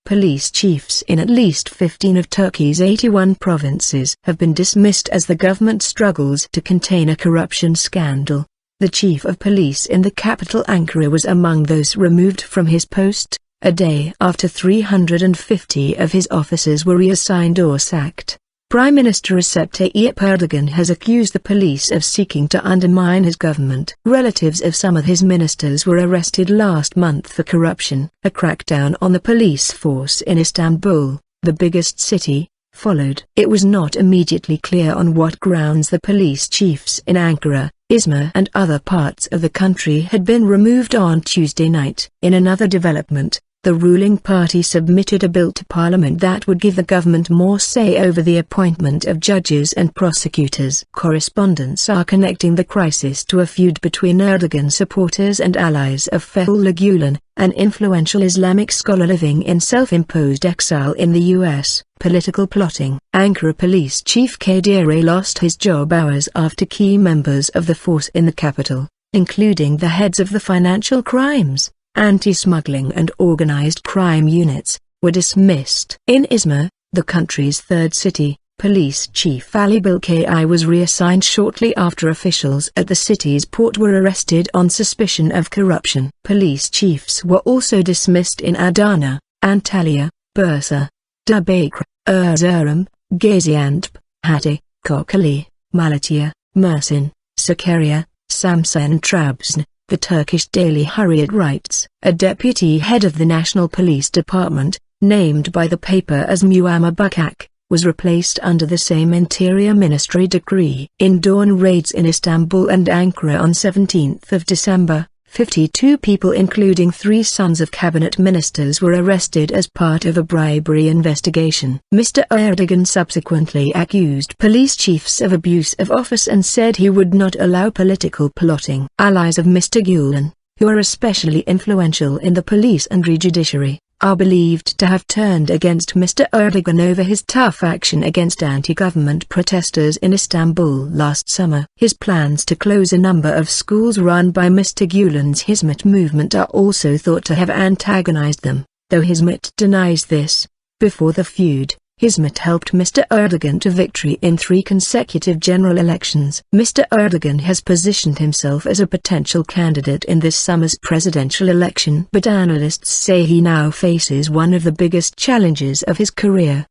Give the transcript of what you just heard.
Police chiefs in at least 15 of Turkey's 81 provinces have been dismissed as the government struggles to contain a corruption scandal. The chief of police in the capital Ankara was among those removed from his post, a day after 350 of his officers were reassigned or sacked. Prime Minister Recep Tayyip Erdogan has accused the police of seeking to undermine his government. Relatives of some of his ministers were arrested last month for corruption. A crackdown on the police force in Istanbul, the biggest city, followed. It was not immediately clear on what grounds the police chiefs in Ankara, Izmir and other parts of the country had been removed on Tuesday night. In another development, the ruling party submitted a bill to Parliament that would give the government more say over the appointment of judges and prosecutors. Correspondents are connecting the crisis to a feud between Erdogan supporters and allies of Fethullah Gulen, an influential Islamic scholar living in self-imposed exile in the U.S. Political plotting. Ankara Police Chief Kadir lost his job hours after key members of the force in the capital, including the heads of the financial crimes, anti-smuggling and organized crime units, were dismissed. In Izmir, the country's third city, Police Chief Ali Bilkay was reassigned shortly after officials at the city's port were arrested on suspicion of corruption. Police chiefs were also dismissed in Adana, Antalya, Bursa, Diyarbakır, Erzurum, Gaziantep, Hatay, Kocaeli, Malatya, Mersin, Sakarya, Samsun and Trabzon. The Turkish daily Hurriyet writes, a deputy head of the National Police Department, named by the paper as Muammer Bukak, was replaced under the same Interior Ministry decree. In dawn raids in Istanbul and Ankara on 17th of December, 52 people including 3 sons of cabinet ministers were arrested as part of a bribery investigation. Mr. Erdogan subsequently accused police chiefs of abuse of office and said he would not allow political plotting. Allies of Mr. Gulen, who are especially influential in the police and judiciary, are believed to have turned against Mr. Erdogan over his tough action against anti-government protesters in Istanbul last summer. His plans to close a number of schools run by Mr. Gulen's Hizmet movement are also thought to have antagonized them, though Hizmet denies this. Before the feud, Hizmet helped Mr. Erdogan to victory in 3 consecutive general elections. Mr. Erdogan has positioned himself as a potential candidate in this summer's presidential election, but analysts say he now faces one of the biggest challenges of his career.